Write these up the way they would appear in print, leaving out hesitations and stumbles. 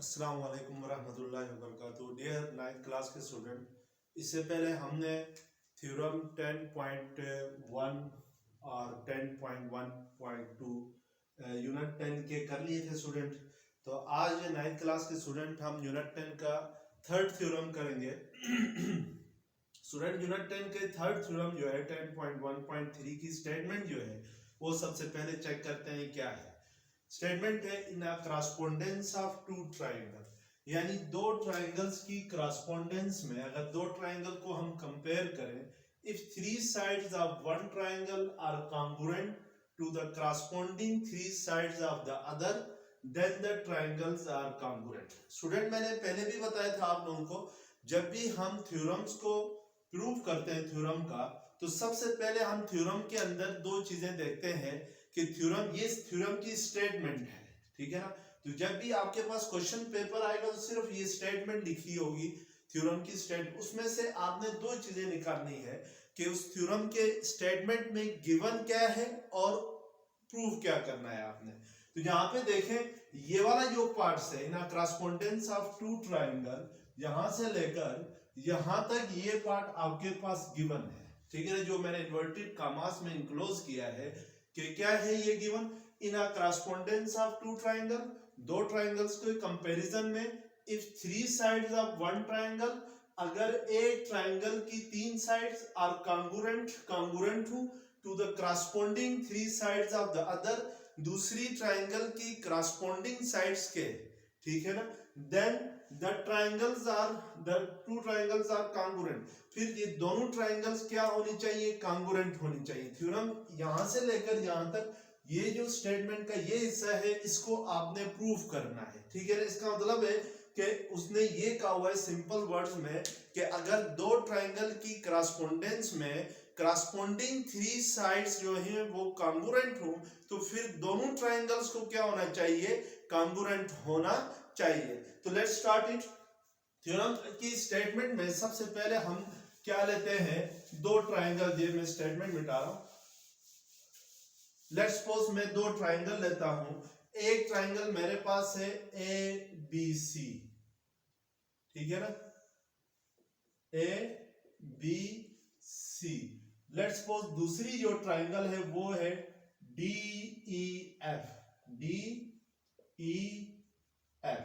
अस्सलाम वालेकुम वरहमतुल्लाहि वबरकातुहू। डियर 9th क्लास के स्टूडेंट, इससे पहले हमने थ्योरम 10.1 और 10.1.2 यूनिट 10 के कर लिए थे स्टूडेंट। तो आज 9th क्लास के स्टूडेंट हम यूनिट 10 का थर्ड थ्योरम करेंगे। स्टूडेंट यूनिट 10 के थर्ड थ्योरम जो है 10.1.3 की स्टेटमेंट जो है वो सबसे पहले चेक करते हैं क्या है। स्टेटमेंट है इन a correspondence of two triangle, यानी दो ट्राइंगल्स की करस्पोंडेंस में अगर दो ट्राइंगल को हम कंपेयर करें, if three sides of one triangle are congruent to the corresponding three sides of the other, then the triangles are congruent. Student मैंने पहले भी बताया था आप लोगों को, जब भी हम थ्योरम्स को प्रूव करते हैं थ्योरम का, तो सबसे पहले हम थ्योरम के अंदर दो चीजें देखते हैं कि थ्योरम, ये थ्योरम की स्टेटमेंट है, ठीक है ना। तो जब भी आपके पास क्वेश्चन पेपर आएगा तो सिर्फ ये स्टेटमेंट लिखी होगी थ्योरम की स्टेट, उसमें से आपने दो चीजें निकालनी है कि उस थ्योरम के स्टेटमेंट में गिवन क्या है और प्रूव क्या करना है आपने। तो यहाँ पे देखें, ये वाला जो पार्ट्स है ना, करस्पोंडेंस ऑफ टू ट्राइंगल, यहां से लेकर यहां तक ये पार्ट आपके पास गिवन है, ठीक है ना। जो मैंने इन्वर्टेड कॉमास में इनक्लोज किया है कि क्या है ये given, in a correspondence of two triangle, दो ट्राइंगल्स के कंपैरिजन में, if three sides of one triangle, अगर एक ट्राइंगल की तीन साइड्स आर कॉन्ग्रुएंट हो to the corresponding three sides of the other, दूसरी ट्राइंगल की करस्पोंडिंग साइड्स के, ठीक है ना, then the two triangles are congruent, फिर ये दोनों ट्राइंगल्स क्या होनी चाहिए, कॉन्ग्रुएंट होनी चाहिए। थ्योरम यहां से लेकर यहां तक ये जो स्टेटमेंट का ये हिस्सा है, इसको आपने प्रूफ करना है, ठीक है ना। इसका मतलब है कि उसने ये कहा हुआ है सिंपल वर्ड्स में कि अगर दो ट्राइंगल की करस्पोंडेंस में करस्पोंडिंग थ्री साइड्स जो है वो कॉन्ग्रुएंट हो, तो फिर दोनों ट्राइंगल्स को क्या होना चाहिए, कॉन्ग्रुएंट होना चाहिए। तो लेट्स स्टार्ट इट। थ्योरम की स्टेटमेंट में सबसे पहले हम क्या लेते हैं, दो ट्राइंगल, ये मैं स्टेटमेंट मिटा रहा हूं। लेट्स सपोज मैं दो ट्राइंगल लेता हूं, एक ट्राइंगल मेरे पास है ए बी सी, ठीक है ना, A B C. Let's suppose दूसरी जो ट्राइंगल है वो है D E F, D E F.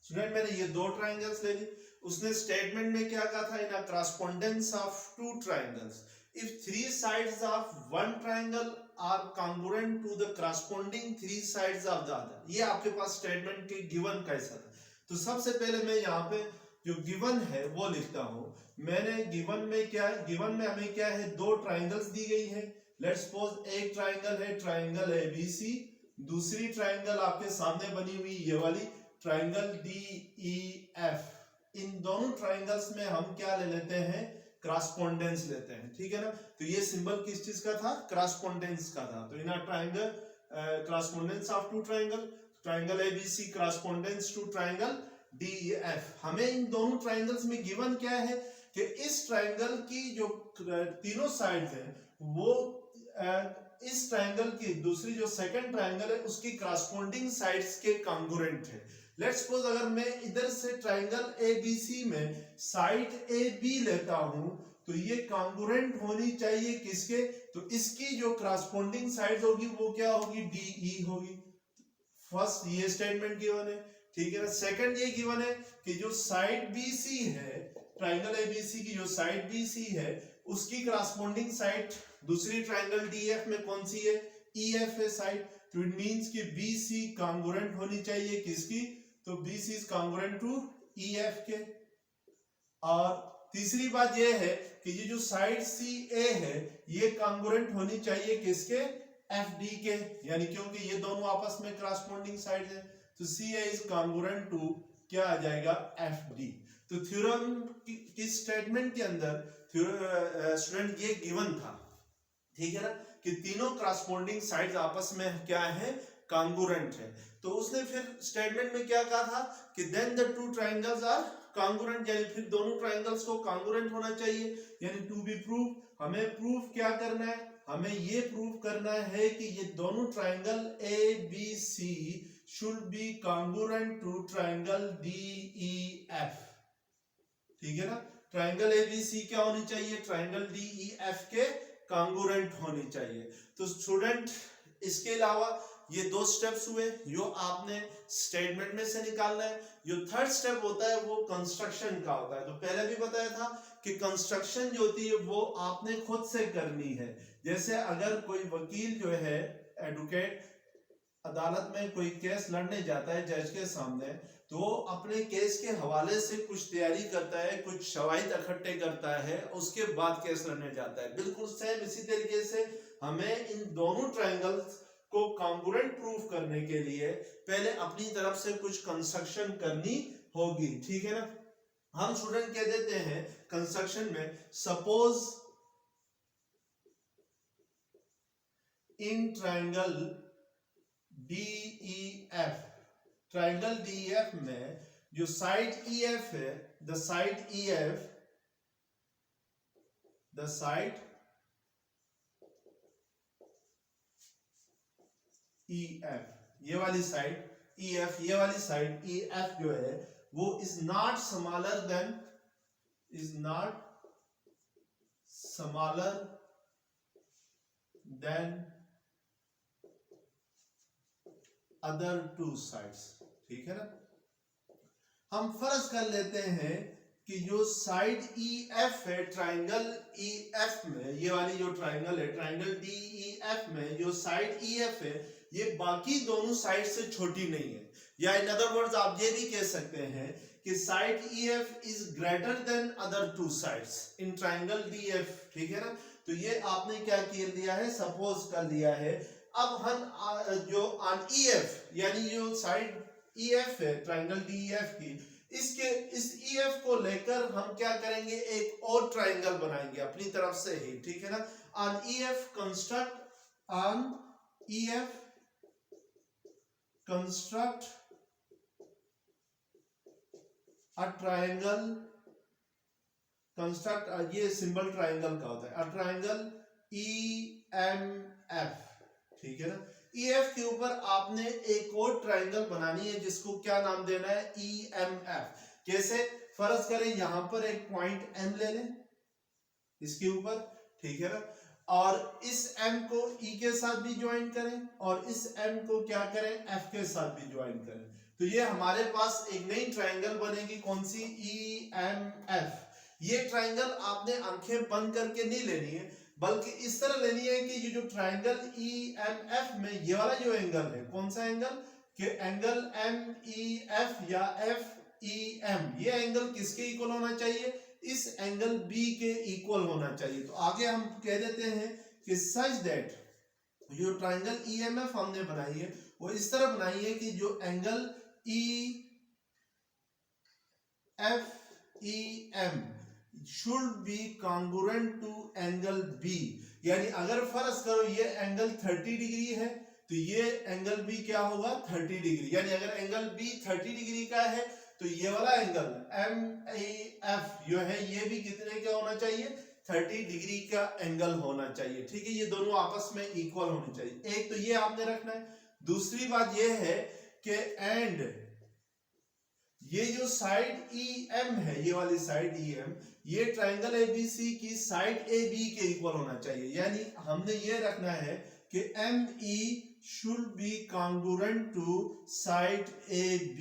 Student मैंने ये दो ट्राइंगल्स ले ली, उसने स्टेटमेंट में क्या कहा था, in a correspondence of two triangles, if three sides of one triangle are congruent to the corresponding three sides of the other. ये आपके पास स्टेटमेंट के गिवन कैसा था। तो सबसे पहले मैं यहाँ पे जो गिवन है वो लिखता हूं। मैंने गिवन में क्या है, गिवन में हमें क्या है, दो ट्राइंगल्स दी गई है। लेट्स सपोज एक ट्राइंगल है, ट्राइंगल ए बी सी, दूसरी ट्राइंगल आपके सामने बनी हुई ये वाली ट्राइंगल डी ई एफ। इन दोनों ट्राइंगल्स में हम क्या ले लेते हैं, करस्पोंडेंस लेते हैं, ठीक है ना। तो ये सिंबल किस चीज का था, करस्पोंडेंस का था। तो in a triangle correspondence of two triangle, triangle ABC correspondence to triangle D E F. हमें इन दोनों ट्राइंगल्स में गिवन क्या है कि इस ट्राइंगल की जो तीनों साइड्स हैं वो इस ट्राइंगल की दूसरी जो सेकंड ट्राइंगल है उसकी करस्पोंडिंग साइड्स के कॉन्ग्रुएंट है। लेट्स सपोज अगर मैं इधर से ट्राइंगल ए बी सी में साइड ए बी लेता हूं, तो ये कॉन्ग्रुएंट होनी चाहिए किसके, तो इसकी जो करस्पोंडिंग साइड होगी वो क्या होगी, डी ई होगी। फर्स्ट ये स्टेटमेंट गिवन है, ठीक है ना। सेकंड ये गिवन है कि जो साइड बी सी है, ट्राइंगल एबीसी की जो साइड बी सी है, उसकी करस्पोंडिंग साइड दूसरी ट्राइंगल डीएफ में कौन सी है, ईएफ है साइड। तो इट मींस कि बीसी कॉन्ग्रुएंट होनी चाहिए किसकी, तो BC is congruent to EF के। और तीसरी बात ये है कि ये जो साइड सी ए है ये कॉन्ग्रुएंट होनी चाहिए किसके, एफ डी के, यानी क्योंकि ये दोनों आपस में करस्पोंडिंग साइड है, तो सी ए इज कॉन्ग्रुएंट टू क्या आ जाएगा, एफ डी। तो थ्योरम की स्टेटमेंट के अंदर स्टूडेंट ये गिवन था, ठीक है ना, कि तीनों करस्पोंडिंग साइड्स आपस में क्या है, कॉन्ग्रुएंट है। तो उसने फिर स्टेटमेंट में क्या कहा था कि then the two triangles are congruent, यानी फिर दोनों ट्राइंगल्स को कॉन्ग्रुएंट होना चाहिए, यानी टू बी प्रूव। हमें प्रूफ क्या करना है, हमें ये प्रूफ करना है कि ये दोनों triangle A B C should be congruent to triangle DEF। ठीक है ना, ट्राइंगल एबीसी क्या होनी चाहिए, ट्राइंगल DEF के कॉन्ग्रुएंट होनी चाहिए। तो स्टूडेंट इसके अलावा ये दो स्टेप्स हुए जो आपने स्टेटमेंट में से निकालना है। जो थर्ड स्टेप होता है वो कंस्ट्रक्शन का होता है। तो पहले भी बताया था कि कंस्ट्रक्शन जो होती है वो आपने खुद से करनी है। जैसे अगर कोई वकील जो है एडवोकेट अदालत में कोई केस लड़ने जाता है जज के सामने, तो अपने केस के हवाले से कुछ तैयारी करता है, कुछ शवाहिद इकट्ठे करता है, उसके बाद केस लड़ने जाता है। बिल्कुल सेम इसी तरीके से हमें इन दोनों ट्रायंगल्स को कॉन्ग्रुएंट प्रूफ करने के लिए पहले अपनी तरफ से कुछ कंस्ट्रक्शन करनी होगी। ठीक है ना, हम स्टूडेंट कह देते हैं कंस्ट्रक्शन में, suppose in triangle DEF, triangle DEF में जो साइड EF है, the side EF, the side EF, ये वाली साइड EF, ये वाली साइड EF जो है वो is not smaller than other two sides. ठीक है ना, हम फर्ज कर लेते हैं कि जो साइड EF है ट्राइंगल EF में, ये वाली जो ट्राइंगल है ट्राइंगल DEF में जो साइड EF है ये बाकी दोनों साइड से छोटी नहीं है। या इन अदर वर्ड्स आप ये भी कह सकते हैं कि side EF is greater than other two sides in triangle DEF। ठीक है ना, तो ये आपने क्या कर लिया है, सपोज कर लिया है। अब हम जो ऑन EF यानी जो साइड EF है ट्राइंगल DEF की, इस EF को लेकर हम क्या करेंगे, एक और ट्राइंगल बनाएंगे अपनी तरफ से ही। ठीक है ना, on EF construct a triangle, construct, ये सिंबल ट्राइंगल का होता है, अ ट्राइंगल EMF। ठीक है ना, EF के ऊपर आपने एक और ट्राइंगल बनानी है जिसको क्या नाम देना है, EMF। कैसे, फर्ज करें यहां पर एक पॉइंट M ले लें इसके ऊपर। ठीक है ना, और इस M को E के साथ भी ज्वाइन करें और इस M को क्या करें, F के साथ भी ज्वाइन करें। तो ये हमारे पास एक नई ट्राइंगल बनेगी, कौन सी, EMF। ये ट्राइंगल आपने आंखें बंद करके नहीं लेनी है, बल्कि इस तरह लेनी है कि ये जो ट्राइंगल EMF में ये वाला जो एंगल है, कौन सा एंगल, कि एंगल MEF या FEM, ये एंगल किसके इक्वल होना चाहिए, इस एंगल B के इक्वल होना चाहिए। तो आगे हम कह देते हैं कि सच दैट जो ट्राइंगल EMF हमने बनाई है वो इस तरह बनाई है कि जो angle EFEM should be congruent to angle B। यानी अगर फर्ज करो ये एंगल 30 डिग्री है तो ये एंगल B क्या होगा, 30 डिग्री। यानी अगर एंगल B 30 डिग्री का है तो ये वाला एंगल MEF जो है ये भी कितने का होना चाहिए, 30 डिग्री का एंगल होना चाहिए। ठीक है, ये दोनों आपस में इक्वल होने चाहिए। एक तो ये आपने रखना है। दूसरी बात ये है कि एंड ये जो साइड EM है, ये वाली साइड EM, ये ट्राइंगल ABC की साइड AB के इक्वल होना चाहिए। यानी हमने ये रखना है कि ME should be congruent to side AB।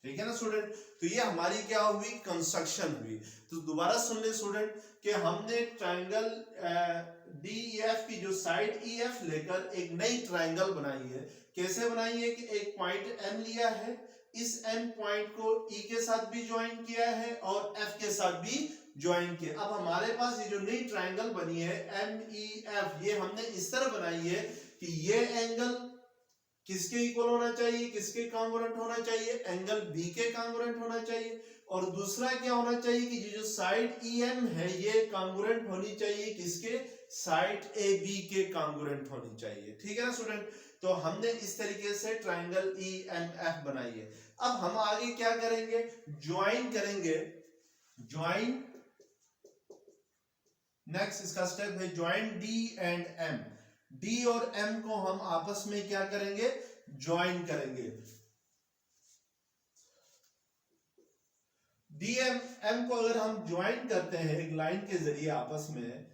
ठीक है ना स्टूडेंट, तो ये हमारी क्या हुई, कंस्ट्रक्शन हुई। तो दोबारा सुन ले स्टूडेंट कि हमने ट्राइंगल DEF की जो साइड EF लेकर एक नई ट्राइंगल बनाई है। कैसे बनाई है कि एक पॉइंट M लिया है, इस M पॉइंट को E के साथ भी ज्वाइन किया है और F के साथ भी ज्वाइन किया। अब हमारे पास ये जो नई ट्राइंगल बनी है MEF, ये हमने इस तरह बनाई है कि ये एंगल किसके इक्वल होना चाहिए, किसके कॉन्ग्रुएंट होना चाहिए, एंगल B के कॉन्ग्रुएंट होना चाहिए। और दूसरा क्या होना चाहिए कि जो साइड EM है ये कॉन्ग्रुएंट होनी चाहिए किसके, साइड AB के कॉन्ग्रुएंट होनी चाहिए। ठीक है ना स्टूडेंट, तो हमने इस तरीके से ट्राइंगल EMF बनाई है। अब हम आगे क्या करेंगे, ज्वाइन करेंगे, ज्वाइन, नेक्स्ट इसका स्टेप है join D and M। D और M को हम आपस में क्या करेंगे, ज्वाइन करेंगे। डीएम एम को अगर हम ज्वाइन करते हैं एक लाइन के जरिए आपस में,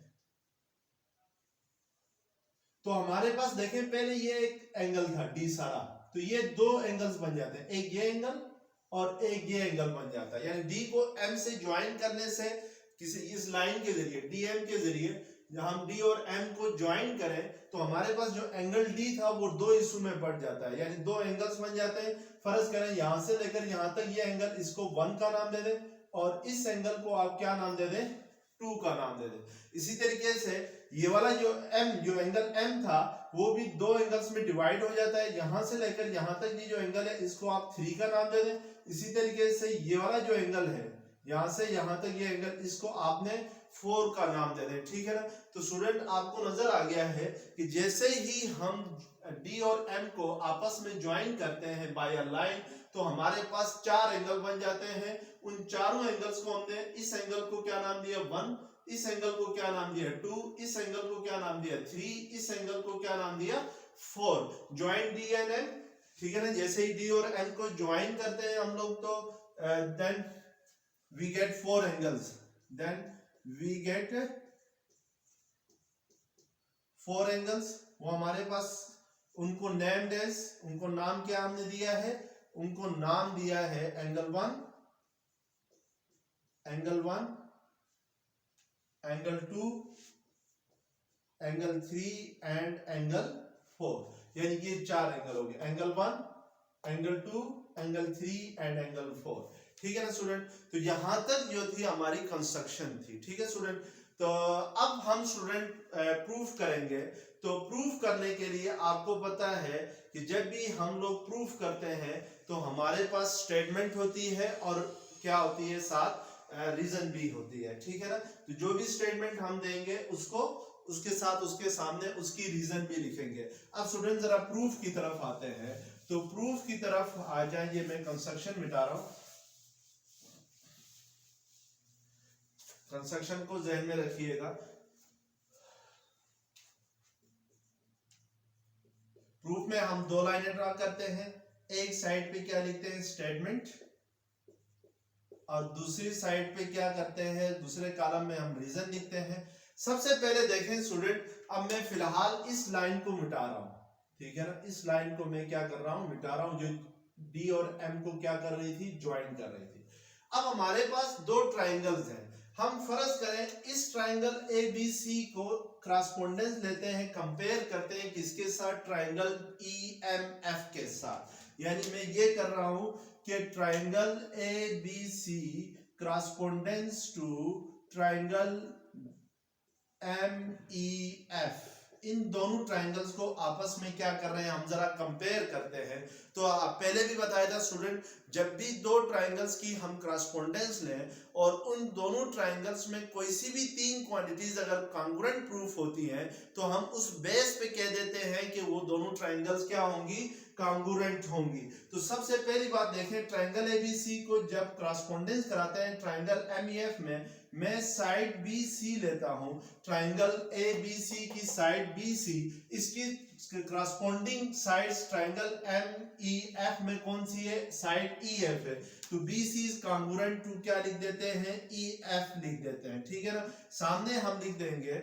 तो हमारे पास देखें पहले ये एक एंगल था डी सारा, तो ये दो एंगल्स बन जाते हैं, एक ये एंगल और एक ये एंगल बन जाता है। यानी डी को एम से ज्वाइन करने से किसी इस लाइन के जरिए डीएम के जरिए जब हम डी और एम को ज्वाइन करें तो हमारे पास जो एंगल डी था वो दो हिस्सों में बढ़ जाता है, यानी दो एंगल्स बन जाते हैं। फर्ज करें यहां से लेकर यहां तक ये एंगल, इसको 1 का नाम दे दें और इस एंगल को आप क्या नाम दे दें, 2 का नाम दे दें। इसी तरीके से ये वाला जो एंगल एम था वो भी दो एंगल्स में डिवाइड हो जाता है, यहां से लेकर यहां तक ये जो एंगल है इसको आप 3 का नाम दे दें। इसी तरीके से ये वाला जो एंगल है यहां से यहां तक ये एंगल, इसको आपने 4 का नाम दे दें, ठीक है ना। तो स्टूडेंट आपको नजर आ गया है कि जैसे ही हम डी और एम को आपस में ज्वाइन करते हैं बाय अ लाइन, तो हमारे पास 4 एंगल बन जाते हैं। उन चारों एंगल्स को हमने, इस एंगल को क्या नाम दिया 1, इस एंगल को क्या नाम दिया 2, इस एंगल को क्या नाम दिया 3, इस एंगल को क्या नाम दिया 4। ज्वाइन डी एंड एम, ठीक है ना। जैसे ही डी और एम को ज्वाइन करते हैं हम लोग तो then we get 4 angles, then we get 4 angles. वो हमारे पास उनको नेम्ड एज, उनको नाम क्या हमने दिया है, उनको नाम दिया है angle 1, angle 1, angle 2, angle 3 and angle 4। यानी ये 4 एंगल हो गए, angle 1, angle 2, angle 3 and angle 4, ठीक है ना स्टूडेंट। तो यहां तक जो थी हमारी कंस्ट्रक्शन थी, ठीक है स्टूडेंट। तो अब हम स्टूडेंट प्रूफ करेंगे। तो प्रूफ करने के लिए आपको पता है कि जब भी हम लोग प्रूफ करते हैं तो हमारे पास स्टेटमेंट होती है और क्या होती है, साथ रीजन भी होती है, ठीक है ना। तो जो भी स्टेटमेंट हम देंगे उसको उसके साथ उसके सामने उसकी रीजन भी लिखेंगे। अब स्टूडेंट जरा प्रूफ की तरफ आते हैं। तो प्रूफ की तरफ आ जाइए, मैं कंस्ट्रक्शन मिटा रहा हूं, कंस्ट्रक्शन को जहन में रखिएगा। प्रूफ में हम 2 लाइनें ड्रा करते हैं, एक साइड पे क्या लिखते हैं स्टेटमेंट, और दूसरी साइड पे क्या करते हैं, दूसरे कॉलम में हम रीजन लिखते हैं। सबसे पहले देखें स्टूडेंट, अब मैं फिलहाल इस लाइन को मिटा रहा हूं, ठीक है ना। इस लाइन को मैं क्या कर रहा हूं, मिटा रहा हूं, जो डी और एम को क्या कर रही थी, ज्वाइन कर रही थी। अब हमारे पास 2 ट्राइंगल्स हैं। हम फर्ज करें इस ट्राइंगल ए बी सी को क्रॉसपोंडेंस लेते हैं, कंपेयर करते हैं किसके साथ, ट्राइंगल ई एम एफ के साथ। यानी मैं ये कर रहा हूं कि triangle A B C correspondence to triangle M E F, इन दोनों ट्राइंगल्स को आपस में क्या कर रहे हैं, हम जरा कंपेयर करते हैं। तो पहले भी बताया था स्टूडेंट, जब भी 2 ट्राइंगल्स की हम क्रॉसपोंडेंस लें और उन दोनों ट्राइंगल्स में कोई सी भी 3 क्वांटिटीज अगर कॉन्ग्रुएंट प्रूफ होती हैं तो हम उस बेस पे कह देते हैं कि वो दोनों ट्राइंगल्स क्या होंगी, कॉन्ग्रुएंट होंगी। तो सबसे पहली बात देखें, ट्राइंगल एबीसी को जब क्रॉसपोंडेंस कराते हैं ट्राइंगल एमईएफ में, मैं साइड बी सी लेता हूं, ट्राइंगल ए बी सी की साइड बी सी, इसकी corresponding sides triangle M E F में कौन सी है, साइड ई एफ है। तो B C is congruent to क्या लिख देते हैं, ई एफ लिख देते हैं, ठीक है ना। सामने हम लिख देंगे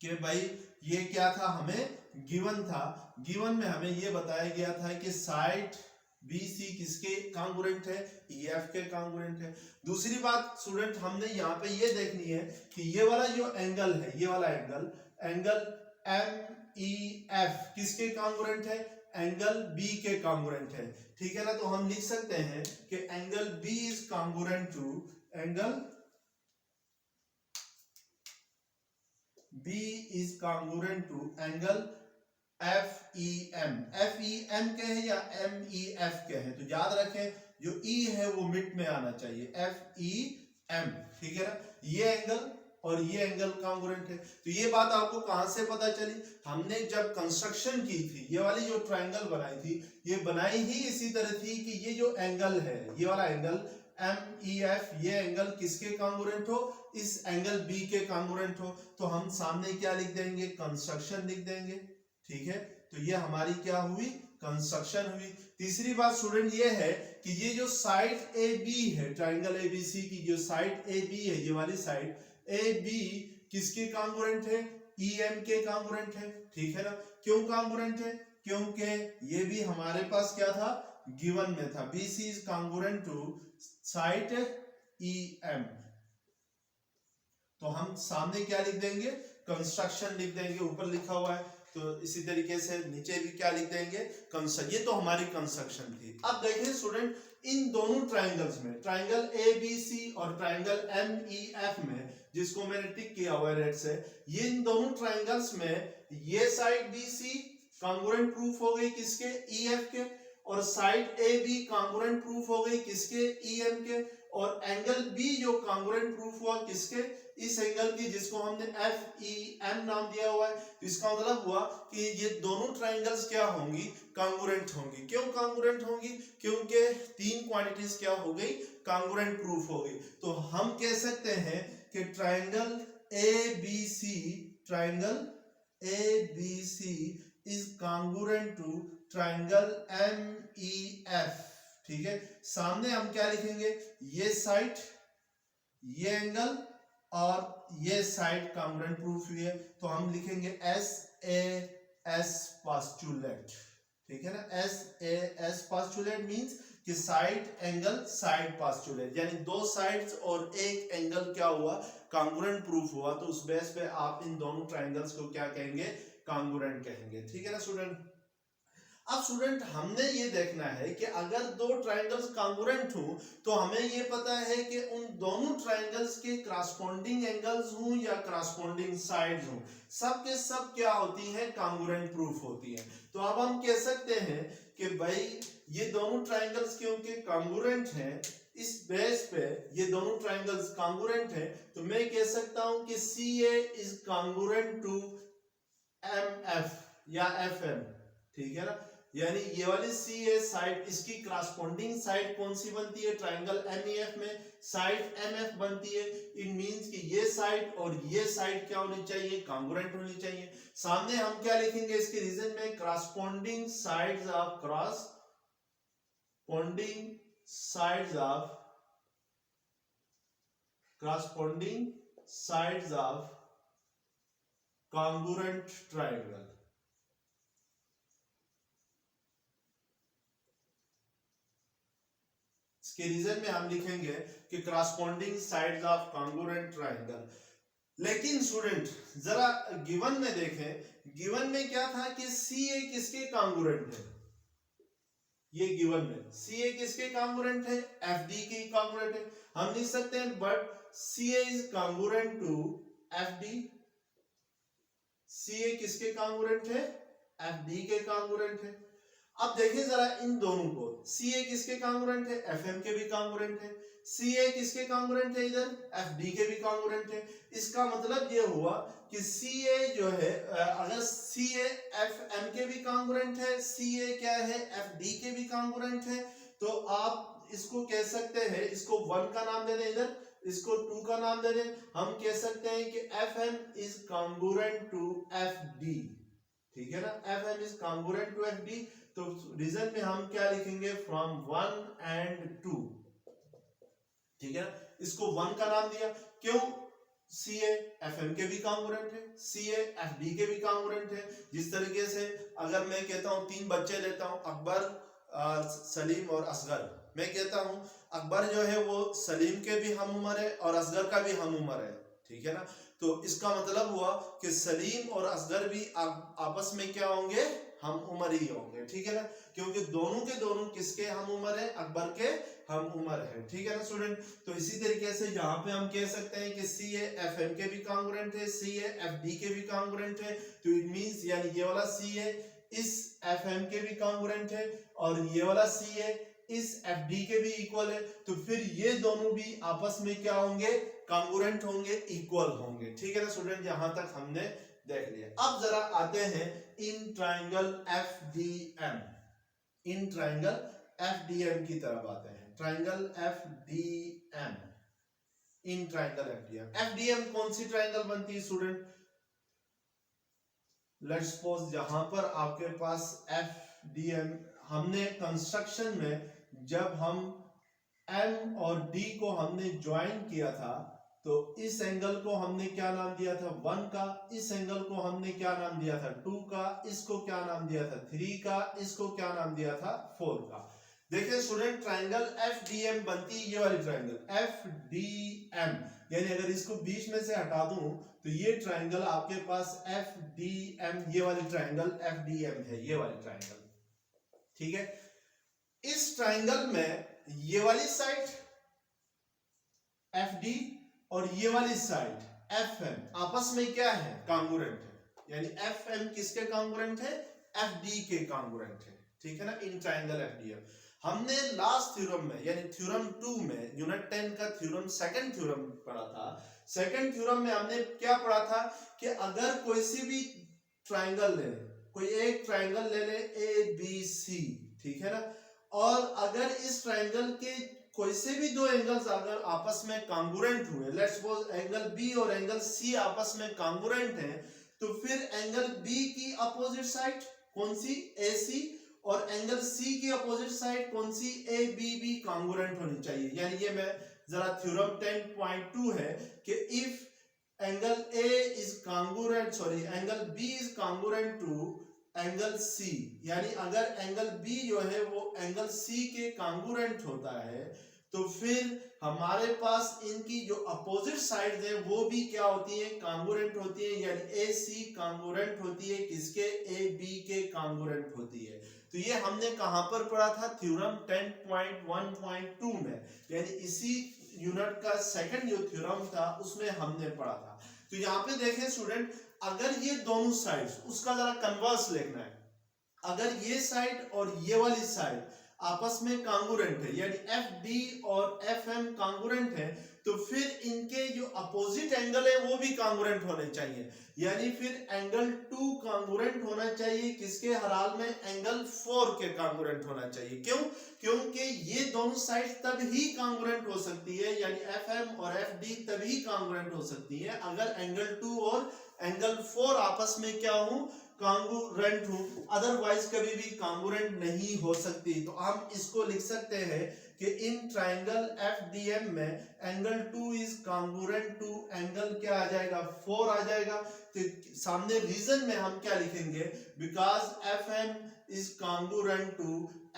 कि भाई ये क्या था, हमें गिवन था, गिवन में हमें ये बताया गया था कि साइड बी सी किसके कॉन्ग्रुएंट है, ई एफ के कॉन्ग्रुएंट है। दूसरी बात स्टूडेंट, हमने यहाँ पे ये देखनी है कि ये वाला जो एंगल है, ये वाला एंगल एम ई एफ किसके कॉन्ग्रुएंट है, एंगल बी के कॉन्ग्रुएंट है, ठीक है ना। तो हम लिख सकते हैं कि angle B is congruent to angle B is congruent to angle F E M. F E M के है या एम ई एफ के है, तो याद रखें जो ई है वो मिड में आना चाहिए, एफ ई एम, ठीक है ना। ये एंगल और ये एंगल कॉन्ग्रुएंट है। तो ये बात आपको कहां से पता चली, हमने जब कंस्ट्रक्शन की थी, ये वाली जो ट्राइंगल बनाई थी, ये बनाई ही इसी तरह थी कि ये जो एंगल है, ये वाला एंगल एम ई एफ, ये एंगल किसके कॉन्ग्रुएंट हो, इस एंगल बी के कॉन्ग्रुएंट हो। तो हम सामने क्या लिख देंगे, कंस्ट्रक्शन लिख देंगे, ठीक है। तो ये हमारी क्या हुई, कंस्ट्रक्शन हुई। तीसरी बात स्टूडेंट ये है कि ये जो साइड ए बी है, ट्राइंगल एबीसी की जो साइड ए बी है, ये वाली साइड ए बी किसके कांग्रुएंट है? EM के कांग्रुएंट है, ठीक है ना। क्यों कांग्रुएंट है? क्योंकि ये भी हमारे पास क्या था, गिवन में था, BC is congruent to side EM। तो हम सामने क्या लिख देंगे? कंस्ट्रक्शन लिख देंगे, ऊपर लिखा हुआ है। तो इसी तरीके से नीचे भी क्या लिख देंगे? कंस्ट्रक्शन। ये तो हमारी कंस्ट्रक्शन थी। अब देखिए स्टूडेंट, इन दोनों ट्राइंगल्स में, ट्राइंगल ABC और ट्राइंगल MEF में, जिसको मैंने टिक किया हुआ है रेड से, ये इन दोनों ट्राइंगल्स में ये साइड BC कांग्रुएंट प्रूफ हो गई किसके? EF के। और साइड AB कांग्रुएंट प्रूफ हो गई किसके? EM के। और एंगल B जो कांग्रुएंट प्रूफ हुआ किसके? इस एंगल की, जिसको हमने FEM नाम दिया हुआ है। तो इसका मतलब हुआ कि ये दोनों ट्राइंगल्स क्या होंगी? कांग्रुएंट होंगी। क्यों कांग्रुएंट होंगी? क्योंकि तीन क्वांटिटीज क्या हो गई? कांग्रुएंट प्रूफ हो गई। तो हम कह सकते हैं कि triangle ABC is congruent to triangle MEF, ठीक है। सामने हम क्या लिखेंगे? ये साइड, ये एंगल और ये साइड कांग्रुएंट प्रूफ हुई है। तो हम लिखेंगे SAS पोस्टुलेट, ठीक है ना। SAS पोस्टुलेट मींस कि साइड एंगल साइड पोस्टुलेट, यानी दो साइड्स और एक एंगल क्या हुआ? कांग्रुएंट प्रूफ हुआ। तो उस बेस पे आप इन दोनों ट्राइंगल्स को क्या कहेंगे? कांग्रुएंट कहेंगे, ठीक है ना स्टूडेंट। अब स्टूडेंट, हमने ये देखना है कि अगर दो ट्राइंगल्स कांग्रुएंट हो तो हमें ये पता है कि उन दोनों ट्राइंगल्स के करस्पॉन्डिंग एंगल्स हों या करस्पॉन्डिंग साइड्स हों, सब के सब क्या होती हैं? कांग्रुएंट प्रूफ होती हैं। तो अब हम कह सकते हैं कि भाई ये दोनों ट्राइंगल्स क्योंकि कांग्रुएंट हैं, इस बेस पे ये दोनों ट्राइंगल्स कांग्रुएंट हैं, तो मैं कह सकता हूं कि CA is congruent to MF या FM, ठीक है ना। यानी ये वाली CA साइड, इसकी करस्पॉन्डिंग साइड कौन सी बनती है? ट्राइंगल MEF में साइड MF बनती है। इट मींस कि ये साइड और ये साइड क्या होनी चाहिए? कांग्रुएंट होनी चाहिए। सामने हम क्या लिखेंगे इसके रीजन में? Corresponding sides of congruent triangle. इसके रीजन में हम लिखेंगे कि corresponding sides of congruent triangle. लेकिन स्टूडेंट जरा गिवन में देखें, गिवन में क्या था कि CA किसके कांग्रुएंट है? ये गिवन में CA किसके कांग्रुएंट है? FD के कांग्रुएंट है। हम लिख सकते हैं but CA is congruent to FD। CA किसके कांग्रुएंट है? FD के कांग्रुएंट है। अब देखिए जरा इन दोनों को, CA किसके कांग्रुएंट है? FM के भी कांग्रुएंट है। CA किसके कांग्रुएंट है? इधर FD के भी कांग्रुएंट है। इसका मतलब ये हुआ कि CA जो है, अगर CA FM के भी कांग्रुएंट है, CA क्या है? FD के भी कांग्रुएंट है, तो आप इसको कह सकते हैं, इसको 1 का नाम दे दें, इधर इसको 2 का नाम दे दें। हम कह सकते हैं कि FM is congruent to FD, ठीक है ना। FM is congruent to FD। तो रीजन में हम क्या लिखेंगे? फ्रॉम 1 and 2, ठीक है। इसको 1 का नाम दिया, क्यों? CA FM के भी कांग्रुएंट है, CA FD के भी कांग्रुएंट है। जिस तरीके से अगर मैं कहता हूं 3 बच्चे लेता हूं, अकबर, सलीम और असगर, मैं कहता हूं अकबर जो है वो सलीम के भी हम उम्र है और असगर का भी हम उम्र है, ठीक है ना। तो इसका मतलब हुआ कि सलीम और असगर भी आपस में क्या होंगे? हम उम्र ही होंगे, ठीक है ना। क्योंकि दोनों के दोनों किसके हम उम्र है? अकबर के हम उम्र है, ठीक है ना स्टूडेंट। तो इसी तरीके से यहाँ पे हम कह सकते हैं कि CA FM के भी कांग्रुएंट है, CA FD के भी कांग्रुएंट है। तो इट मींस यानी ये वाला CA इस FM के भी कांग्रुएंट है और ये वाला CA इस FD के भी इक्वल है। तो फिर ये दोनों भी आपस में क्या होंगे? कांग्रुएंट होंगे, इक्वल होंगे, ठीक है ना स्टूडेंट। यहां तक हमने देख लिया। अब जरा आते हैं in triangle FDM, in triangle FDM की तरफ आते हैं। Triangle FDM, in triangle FDM कौन सी ट्राइंगल बनती है स्टूडेंट? लेट्स सपोज जहां पर आपके पास FDM हमने कंस्ट्रक्शन में जब हम M और D को हमने ज्वाइन किया था तो इस एंगल को हमने क्या नाम दिया था 1 का, इस एंगल को हमने क्या नाम दिया था 2 का, इसको क्या नाम दिया था 3 का, इसको क्या नाम दिया था 4 का। देखिए स्टूडेंट ट्रायंगल FDM बनती है ये वाली ट्रायंगल FDM, यानी अगर इसको बीच में से हटा दूं तो ये ट्रायंगल आपके पास FDM, ये वाली ट्रायंगल FDM है, ये वाली ट्रायंगल, ठीक है। इस ट्रायंगल में ये वाली साइड FD और ये वाली साइड FM आपस में क्या है कांगुरेंट है, यानी FM किसके कांगुरेंट है FD के कांगुरेंट है, ठीक है ना, इन ट्रायंगल FDM। हमने लास्ट थ्योरम में यानी थ्योरम 2 में यूनिट 10 का थ्योरम सेकंड थ्योरम पढ़ा था। सेकंड थ्योरम में हमने क्या पढ़ा था कि अगर कोई सी भी ट्रायंगल ले, कोई एक ट्रायंगल ले ले ABC, ठीक है ना, और अगर इस ट्रायंगल के कोई से भी दो एंगल्स अगर आपस में कांगुरेंट हुए, लेट्स सपोज एंगल B और एंगल C आपस में कांगुरेंट हैं, तो फिर एंगल B की अपोजिट साइड कौन सी AC और एंगल C की अपोजिट साइड कौन सी AB भी कांगुरेंट होनी चाहिए। यानी ये मैं जरा थ्योरम 10.2 है कि if angle A is congruent, sorry angle B is congruent to angle C, यानी अगर एंगल B जो है वो एंगल C के कांगुरेंट होता है तो फिर हमारे पास इनकी जो अपोजिट साइड्स हैं वो भी क्या होती है कांगुरेंट होती है, यानी AC कांगुरेंट होती है किसके AB के कांगुरेंट होती है। तो ये हमने कहां पर पढ़ा था थ्योरम 10.1.2 में, यानी इसी यूनिट का सेकंड जो थ्योरम था उसमें हमने पढ़ा था। तो यहाँ पे देखें स्टूडेंट, अगर ये दोनों साइड्स, उसका जरा कन्वर्स लिखना है, अगर ये साइड और ये वाली साइड आपस में कांगुरेंट है यानी FD और FM कांगुरेंट है तो फिर इनके जो अपोजिट एंगल है वो भी कांगुरेंट होने चाहिए, यानी फिर एंगल 2 कांगुरेंट होना चाहिए किसके हराल में एंगल 4 के कांगुरेंट होना चाहिए। क्यों? क्योंकि ये दोनों साइड तभी कांगुरेंट हो सकती है, यानी FM और FD तभी कांगुरेंट हो सकती है अगर एंगल 2 और एंगल 4 आपस में क्या हो कांगुरेंट हो, अदरवाइज कभी भी कांगुरेंट नहीं हो सकती। तो हम इसको लिख सकते हैं कि इन ट्रायंगल FDM में angle 2 is congruent to angle क्या आ जाएगा 4 आ जाएगा। तो सामने रीजन में हम क्या लिखेंगे, because FM is congruent to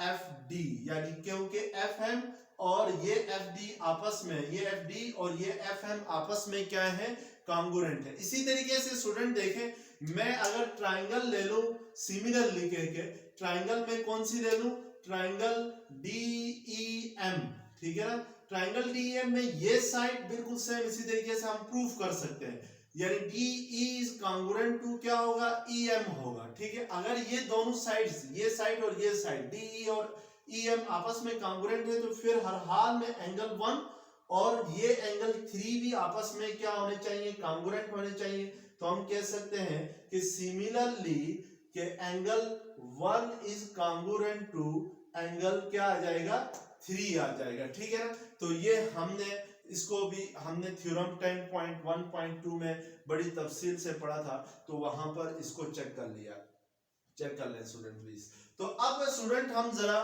FD, यानी क्योंकि FM और ये FD आपस में, ये FD और ये FM आपस में क्या है कांगुरेंट है। इसी तरीके से स्टूडेंट देखें, मैं अगर ट्रायंगल ले लूं सिमिलरली के ट्रायंगल में कौन सी ले लूं, ट्रायंगल DEM, ठीक है ना, ट्रायंगल DEM में ये साइड बिल्कुल सेम इसी तरीके से हम प्रूफ कर सकते हैं, यानी DE इज कांगुरेंट टू क्या होगा EM होगा, ठीक है। अगर ये दोनों साइड्स, ये साइड और ये साइड DE और EM आपस में कांगुरेंट है तो फिर हर हाल में एंगल 1 और ये एंगल 3 भी आपस में क्या होने चाहिए कांगुरेंट होने चाहिए। तो हम कह सकते हैं कि सिमिलरली कि angle 1 is congruent to angle क्या आ जाएगा 3 आ जाएगा, ठीक है ना। तो ये हमने इसको भी हमने थ्योरम 10.1.2 में बड़ी तफसील से पढ़ा था, तो वहां पर इसको चेक कर लिया, चेक कर लें स्टूडेंट प्लीज। तो अब स्टूडेंट हम जरा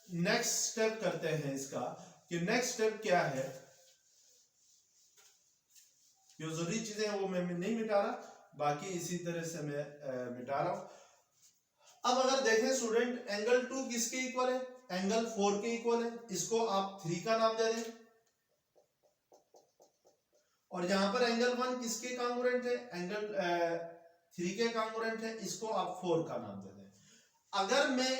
नेक्स्ट स्टेप करते हैं इसका, कि नेक्स्ट स्टेप क्या है। जो जरूरी चीजें हैं वो मैं नहीं मिटा रहा, बाकी इसी तरह से मैं मिटा रहा हूं। अब अगर देखें स्टूडेंट, एंगल 2 किसके इक्वल है, एंगल 4 के इक्वल है, इसको आप 3 का नाम दे दें, और यहां पर एंगल 1 किसके कांगुरेंट है, एंगल 3 के कांगुरेंट है, इसको आप 4 का नाम दे दें। अगर मैं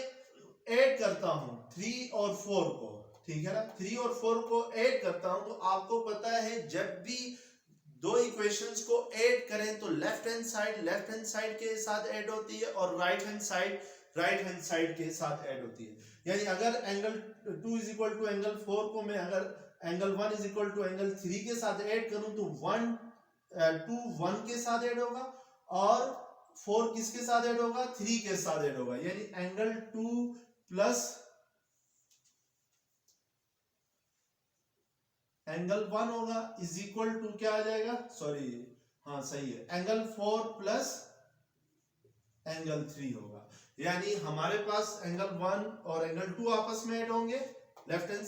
ऐड करता हूं 3 और 4 को, ठीक है ना, 3 और 4 को ऐड करता हूं तो आपको पता है जब भी दो इक्वेशंस को ऐड करें तो लेफ्ट हैंड साइड के साथ ऐड होती है और राइट हैंड साइड के साथ ऐड होती है। यानी अगर angle 2 is equal to angle 4 को मैं अगर angle 1 is equal to angle 3 के साथ ऐड करूं तो 2 1 के साथ ऐड होगा और 4 किसके साथ ऐड होगा 3 के साथ ऐड होगा, यानी एंगल 2 प्लस एंगल 1 होगा इज इक्वल टू क्या आ जाएगा, सॉरी हाँ सही है, एंगल 4 प्लस एंगल 3 होगा। यानी हमारे पास एंगल 1 और एंगल 2 आपस में ऐड होंगे, लेफ्ट हैंड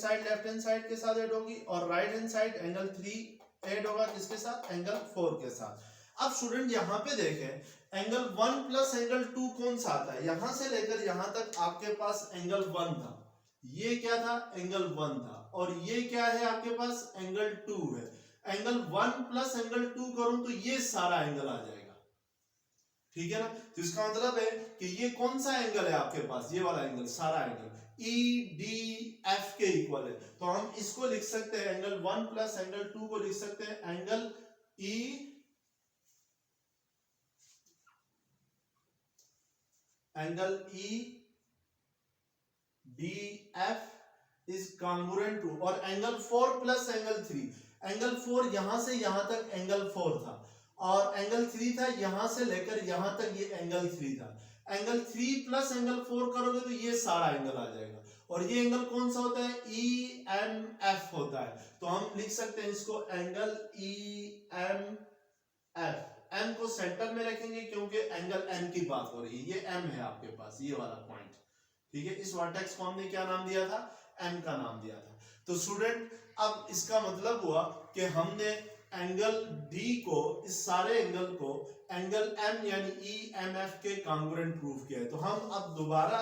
साइड के साथ ऐड होगी, और right hand side angle 3 add होगा किसके साथ, एंगल 4 के साथ। अब स्टूडेंट यहाँ पे देखें एंगल 1 प्लस एंगल 2 कौन सा आता है, यहां से लेकर यहां तक आपके पास एंगल 1 था, ये क्या था, एंगल 1 था, और ये क्या है आपके पास, एंगल 2 है। एंगल 1 प्लस एंगल 2 करूं तो ये सारा एंगल आ जाएगा, ठीक है ना। तो इसका मतलब है कि ये कौन सा एंगल है आपके पास, ये वाला एंगल, सारा एंगल EDF के इक्वल है। तो हम इसको लिख सकते हैं, एंगल 1 प्लस एंगल 2 को लिख सकते हैं angle EDF is congruent to, और एंगल 4 प्लस एंगल 3, एंगल 4 यहां से यहां तक एंगल 4 था, और एंगल 3 था यहां से लेकर यहां तक ये एंगल 3 था। एंगल 3 प्लस एंगल 4 करोगे तो ये सारा एंगल आ जाएगा, और ये एंगल कौन सा होता है, EMF होता है। तो हम लिख सकते हैं इसको एंगल EMF, M को सेंटर में रखेंगे क्योंकि एंगल M की बात हो रही है, ये M है आपके पास, ये वाला पॉइंट, ठीक है। इस वर्टेक्स को हमने क्या नाम दिया था, M का नाम दिया था। तो स्टूडेंट अब इसका मतलब हुआ कि हमने एंगल D को, इस सारे एंगल को एंगल M यानी EMF के कॉन्ग्रुएंट प्रूव किया है। तो हम अब दोबारा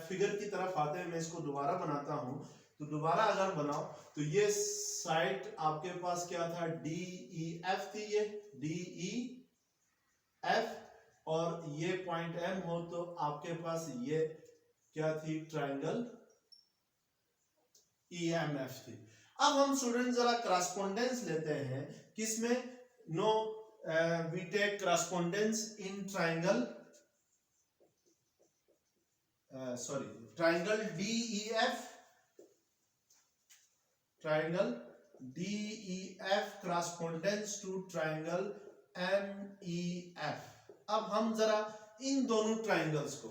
फिगर की तरफ आते हैं, मैं इसको दोबारा बनाता हूं। तो दोबारा अगर बनाओ तो ये साइड आपके पास क्या था, DEF थी, ये DEF, और ये पॉइंट M हो तो आपके पास ये क्या थी, ट्रायंगल EMF थी। अब हम स्टूडेंट जरा करस्पॉन्डेंस लेते हैं, किसमें, no we take correspondence in triangle, triangle DEF, triangle DEF correspondence to triangle MEF। अब हम जरा इन दोनों ट्रायंगल्स को,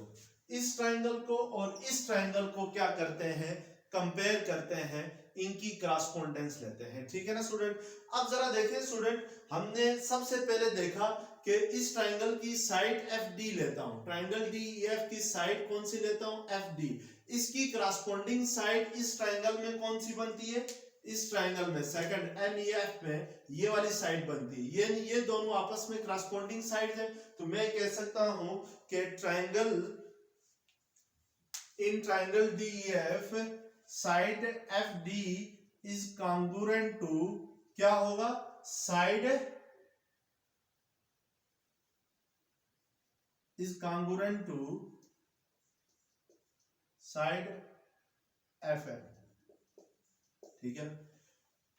इस ट्रायंगल को और इस ट्रायंगल को क्या करते हैं, कंपेयर करते हैं, इनकी करस्पॉन्डेंस लेते हैं, ठीक है ना स्टूडेंट। अब जरा देखें स्टूडेंट, हमने सबसे पहले देखा कि इस ट्रायंगल की साइड FD लेता हूं, ट्रायंगल DEF की साइड कौन सी लेता हूं, FD। इसकी करस्पॉन्डिंग साइड इस ट्रायंगल में कौन सी बनती है, इस ट्रायंगल में सेकंड MEF में ये वाली साइड बनती है, ये दोनों आपस में करस्पॉन्डिंग साइड है। तो मैं कह सकता हूं कि triangle, in triangle DEF side FD is congruent to, क्या होगा, side is congruent to side FM, ठीक है।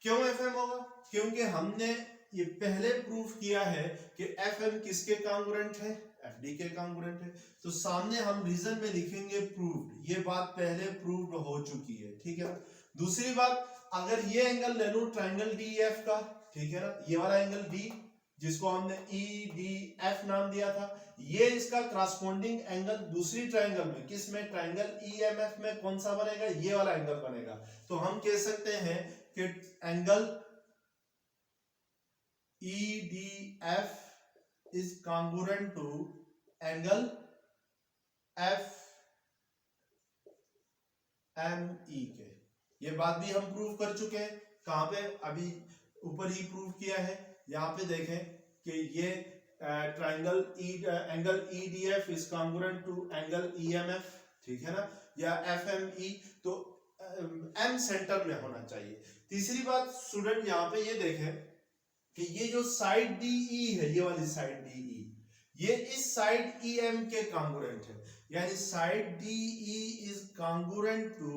क्यों FM होगा, क्योंकि हमने ये पहले प्रूफ किया है कि FM किसके कॉन्ग्रुएंट है, FD के कॉन्ग्रुएंट है। तो सामने हम रीजन में लिखेंगे प्रूव्ड, ये बात पहले प्रूव्ड हो चुकी है, ठीक है। दूसरी बात, अगर ये एंगल ले लूं ट्रायंगल DEF का, ठीक है ना, ये वाला एंगल D जिसको हमने EDF नाम दिया था, ये इसका करस्पॉन्डिंग एंगल दूसरी ट्रायंगल में, किसमें, ट्रायंगल EMF में कौन सा बनेगा, ये वाला एंगल बनेगा। तो हम कह सकते हैं कि angle EDF is congruent to angle FME के। ये बात भी हम प्रूव कर चुके हैं, कहां पे, अभी ऊपर ही प्रूव किया है। यहां पे देखें कि ये triangle angle EDF is congruent to angle EMF, ठीक है ना, या FME। तो M सेंटर में होना चाहिए। तीसरी बात स्टूडेंट, यहां पे ये देखें कि ये जो साइड DE है, ये वाली साइड DE, ये इस साइड EM के कॉन्ग्रुएंट है, यानी side DE is congruent to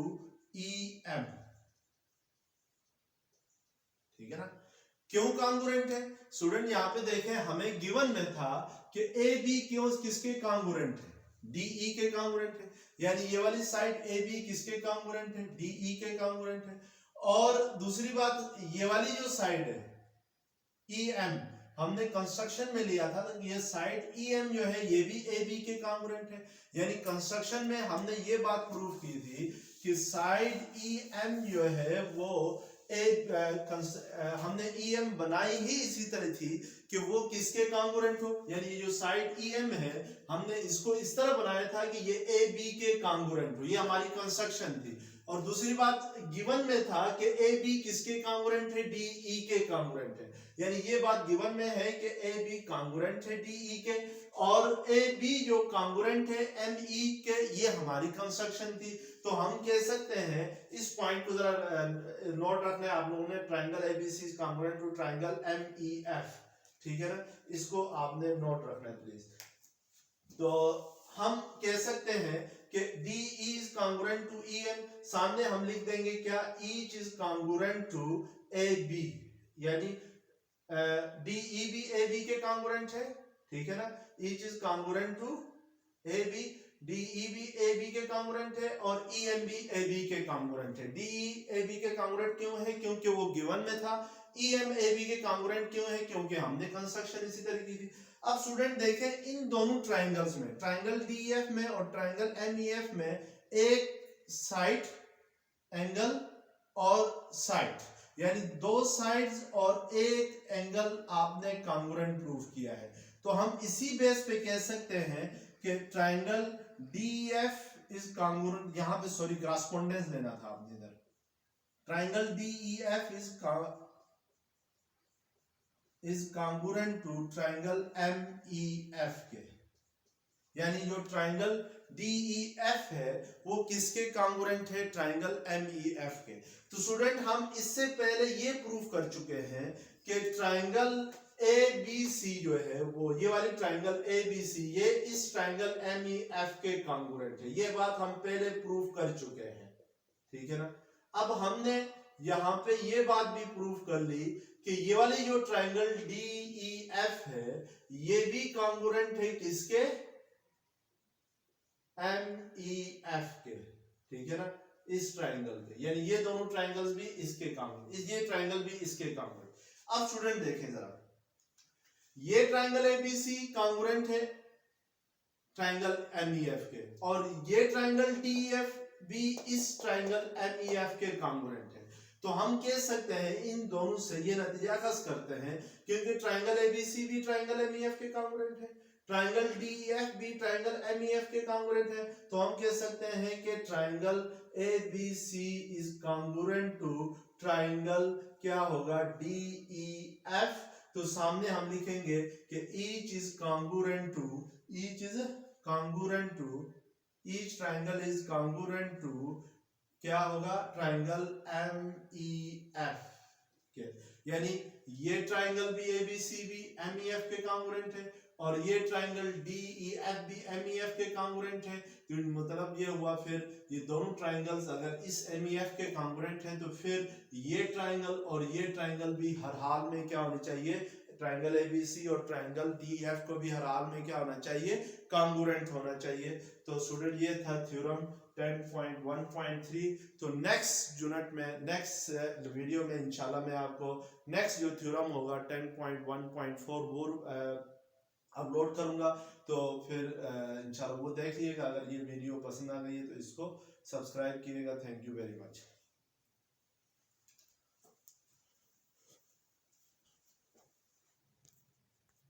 EM, ठीक है ना। क्यों कॉन्ग्रुएंट है स्टूडेंट, यहां पे देखें हमें गिवन में था कि AB क्यों किसके कॉन्ग्रुएंट है, DE के कॉन्ग्रुएंट है, यानी ये वाली साइड AB किसके कॉन्ग्रुएंट है, DE के कॉन्ग्रुएंट है। और दूसरी बात, ये वाली जो साइड है EM, हमने कंस्ट्रक्शन में लिया था तो ये साइड EM जो है ये भी AB के कॉन्ग्रुएंट है, यानी कंस्ट्रक्शन में हमने ये बात प्रूव की थी कि साइड EM जो है वो हमने EM बनाई ही इसी तरह थी कि वो किसके कांगुरेंट हो, यानी ये जो साइड EM है हमने इसको इस तरह बनाया था कि ये AB के कांगुरेंट हो, ये हमारी कंस्ट्रक्शन थी। और दूसरी बात गिवन में था कि AB किसके कांगुरेंट है, DE के कांगुरेंट है, यानी ये बात गिवन में है कि AB कांगुरेंट है DE के, और AB जो कांगुरेंट है ME के, ये हमारी कंस्ट्रक्शन थी। तो हम कह सकते हैं, इस पॉइंट को जरा नोट रखना है आप लोगों ने, triangle ABC is congruent to triangle MEF, ठीक है ना, इसको आपने नोट रखना है प्लीज। तो हम कह सकते हैं कि DE is congruent to EM, सामने हम लिख देंगे क्या, each is congruent to AB, यानी DE भी AB के congruent है, ठीक है ना, each is congruent to AB, DE भी AB के congruent है और EM भी AB के congruent है। DE AB के congruent क्यों है, क्योंकि वो गिवन में था। EM AB के congruent क्यों है, क्योंकि हमने कंस्ट्रक्शन इसी तरह की थी। अब स्टूडेंट देखें इन दोनों ट्राइंगल्स में, ट्राइंगल DEF में और ट्राइंगल MEF में, एक साइड एंगल और साइड, यानी दो साइड्स और एक एंगल आपने कांग्रुएंट प्रूव किया है। तो हम इसी बेस पे कह सकते हैं कि ट्राइंगल DEF इज कांग्रुएंट, यहां पे सॉरी कॉरेस्पोंडेंस लेना था आपने इधर, triangle DEF is congruent to triangle MEF के, यानी जो ट्राइंगल DEF है वो किसके कांग्रुएंट है, ट्राइंगल MEF के। तो स्टूडेंट हम इससे पहले ये प्रूफ कर चुके हैं कि ट्राइंगल ABC जो है वो, ये वाली ट्राइंगल ABC ये इस ट्राइंगल MEF के कांग्रुएंट है, ये बात हम पहले प्रूफ कर चुके हैं, ठीक है ना। अब हमने यहां पे ये बात भी प्रूफ कर ली कि ये वाली जो ट्राइंगल DEF है ये भी कांग्रुएंट है किसके, MEF के, ठीक है ना, इस ट्राइंगल के, यानी ये दोनों ट्राइंगल्स भी इसके कांग्रुएंट, ये ट्राइंगल भी इसके कांग्रुएंट। अब स्टूडेंट देखें जरा, ये ट्राइंगल ABC कांग्रुएंट है ट्राइंगल MEF के, और ये ट्राइंगल DEF भी इस ट्राइंगल MEF के कांग्रुएंट है। तो हम कह सकते हैं इन दोनों से ये नतीजा अखज़ करते हैं, क्योंकि ट्राइंगल ABC भी ट्राइंगल MEF के कांग्रुएंट है, ट्राइंगल DEF भी ट्राइंगल MEF के कांग्रुएंट है, तो हम कह सकते हैं कि triangle ABC is congruent to triangle क्या होगा, DEF। तो सामने हम लिखेंगे कि each is congruent to, each triangle is congruent to क्या होगा, ट्राइंगल MEF के, यानी ये ट्राइंगल भी ABC भी MEF के कांग्रुएंट है और ये ट्राइंगल DEF भी MEF के कांग्रुएंट है। तो मतलब ये हुआ, फिर ये दोनों ट्राइंगल्स अगर इस MEF के कांग्रुएंट हैं तो फिर ये ट्राइंगल और ये ट्राइंगल भी हर हाल में क्या होने चाहिए, ट्राइंगल ABC और ट्राइंगल DEF को भी हर हाल में क्या होना चाहिए, कांग्रुएंट होना चाहिए। तो स्टूडेंट ये था थ्योरम 10.1.3। तो नेक्स्ट यूनिट में, नेक्स्ट वीडियो में इंशाल्लाह मैं आपको नेक्स्ट जो थ्योरम होगा 10.1.4 वो अपलोड करूंगा। तो फिर इंशाल्लाह वो देख लीजिएगा। अगर ये वीडियो पसंद आ गई है तो इसको सब्सक्राइब कीजिएगा। Thank you very much.